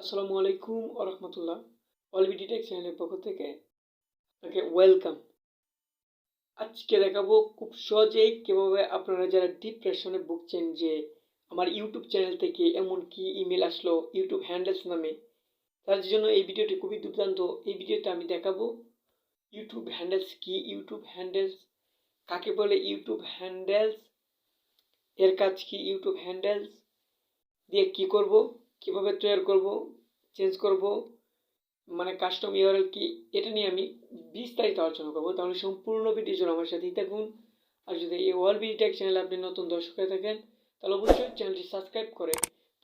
আসসালামু আলাইকুম ওয়া রাহমাতুল্লাহ। অলবিডি টেক চ্যানেলের পক্ষ থেকে আপনাকে ওয়েলকাম। আজকে দেখাবো খুব সহজেই কিভাবে আপনারা যারা ডিপ্রেশনে ভুগছেন যে আমার ইউটিউব চ্যানেল থেকে এমন কি ইমেল আসলো ইউটিউব হ্যান্ডেলস নামে, তার জন্য এই ভিডিওটি খুবই দুর্দান্ত। এই ভিডিওতে আমি দেখাবো ইউটিউব হ্যান্ডেলস কি, ইউটিউব হ্যান্ডেলস কাকে বলে, ইউটিউব হ্যান্ডেলস এর কাজ কি, ইউটিউব হ্যান্ডেলস দিয়ে কি করব, কিভাবে তৈরি করব, চেঞ্জ করব, মানে কাস্টম ইউআরএল কি, এটা নিয়ে আমি বিস্তারিত আলোচনা করবো। তাহলে সম্পূর্ণ ভিডিওর জন্য আমার সাথেই থাকুন। আর যদি এই অলবিডি টেক চ্যানেলে আপনি নতুন দর্শক হয়ে থাকেন তাহলে অবশ্যই চ্যানেলটি সাবস্ক্রাইব করে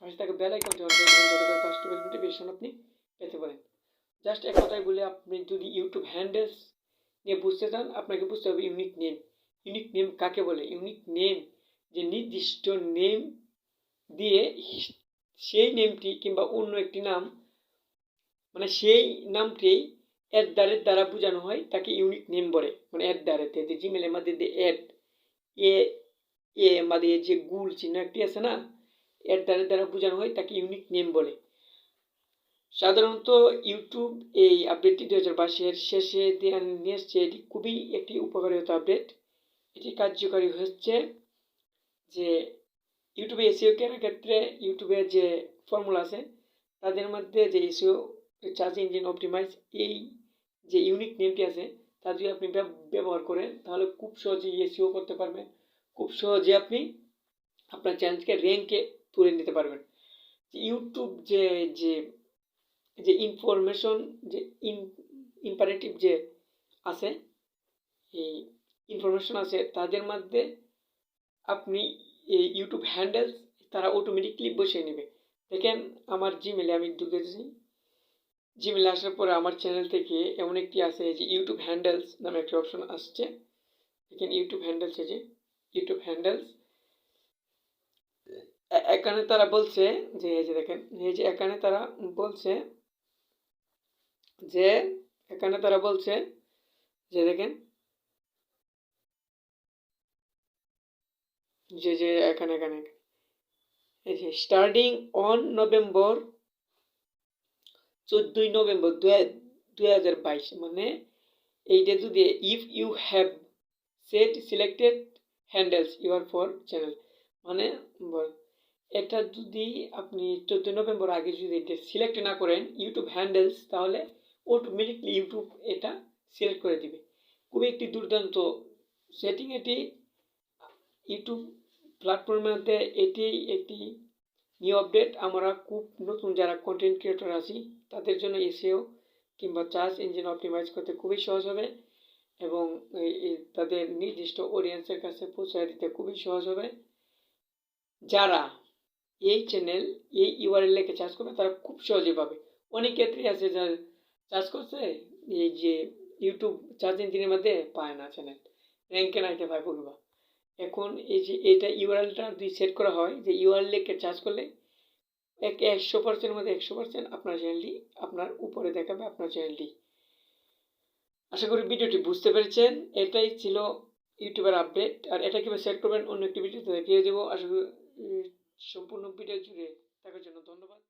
পাশে থাকা বেল আইকনটি অন করে দেবেন, যাতে করে ফার্স্ট নোটিফিকেশন আপনি পেতে পারেন। জাস্ট এক কথায় বলে, আপনি যদি ইউটিউব হ্যান্ডেলস নিয়ে বুঝতে চান, আপনাকে বুঝতে হবে ইউনিক নেম। ইউনিক নেম কাকে বলে? ইউনিক নেম যে নির্দিষ্ট নেম দিয়ে সেই নেমটি কিংবা অন্য একটি নাম, মানে সেই নামটি অ্যাট দ্য রেট দ্বারা বোঝানো হয়, তাকে ইউনিক নেম বলে। মানে অ্যাট দ্য রেট যে জিমেলের মধ্যে যে অ্যাট এ এ মধ্যে যে গুল চিহ্ন একটি আছে না, অ্যাট দ্য রেট দ্বারা বোঝানো হয়, তাকে ইউনিক নেম বলে। সাধারণত ইউটিউব এই আপডেটটি 2022-এর শেষে নিয়ে এসছে। এটি খুবই একটি উপকারী আপডেট। এটি কার্যকারী হচ্ছে যে ইউটিউবে এসইও করার ক্ষেত্রে ইউটিউবের যে ফর্মুলা আছে তাদের মধ্যে যে এসইও সার্চ ইঞ্জিন অপটিমাইজ, এই যে ইউনিক নেমটি আছে তা যদি আপনি ব্যবহার করেন তাহলে খুব সহজে এসইও করতে পারবেন। খুব সহজে আপনি আপনার চ্যানেলকে র্যাঙ্কে তুলে নিতে পারবেন। ইউটিউব যে যে যে ইনফরমেশন যে ইম্পারেটিভ যে আছে, এই ইনফরমেশন আছে তাদের মধ্যে আপনি এই ইউটিউব হ্যান্ডেলস তারা অটোমেটিকলি বসিয়ে নেবে। দেখেন আমার জিমেলে আমি ঢুকেছি, জিমেলে আসার পরে আমার চ্যানেল থেকে এমন একটি আছে যে ইউটিউব হ্যান্ডেলস নামে একটা অপশন আসছে। দেখেন ইউটিউব হ্যান্ডেলস, এই যে ইউটিউব হ্যান্ডেলস, এখানে তারা বলছে যে এই যে দেখেন, এই যে এখানে তারা বলছে যে এখানে তারা বলছে যে দেখেন যে যে এখানে এখানে এই যে স্টার্টিং অন নভেম্বর 14 নভেম্বর 2022, মানে এইটা যদি if you have set selected handles your for channel, মানে এটা যদি আপনি 14 নভেম্বর আগে যদি এটা সিলেক্ট না করেন ইউটিউব হ্যান্ডেলস, তাহলে অটোমেটিকলি ইউটিউব এটা সিলেক্ট করে দিবে। খুবই একটি দুর্দান্ত সেটিং এটি ইউটিউব প্ল্যাটফর্মের মধ্যে। এটি একটি নিউ আপডেট। আমরা খুব নতুন যারা কন্টেন্ট ক্রিয়েটর আছি তাদের জন্য এসইও কিংবা সার্চ ইঞ্জিন অপটিমাইজ করতে খুবই সহজ হবে এবং তাদের নির্দিষ্ট অডিয়েন্সের কাছে পৌঁছায় দিতে খুবই সহজ হবে। যারা এই চ্যানেল এই ইউআরএল লেখে সার্চ করবে তারা খুব সহজে পাবে। অনেক ক্ষেত্রে আছে যারা সার্চ করছে এই যে ইউটিউব সার্চ ইঞ্জিনের মধ্যে পায় না, চ্যানেল র্যাঙ্কে নাইতে পায় বলবা। এখন এই যে এটা ইউআরএলটা যদি সেট করা হয় যে ইউআরএল লেখে সার্চ করলে 100% মধ্যে 100% আপনার চ্যানেলটি আপনার উপরে দেখাবে, আপনার চ্যানেলটি। আশা করি ভিডিওটি বুঝতে পেরেছেন। এটাই ছিল ইউটিউবের আপডেট। আর এটা কিভাবে সেট করবেন অন্য একটি ভিডিওতে দেখিয়ে দেবো। আশা করি সম্পূর্ণ ভিডিও জুড়ে থাকার জন্য ধন্যবাদ।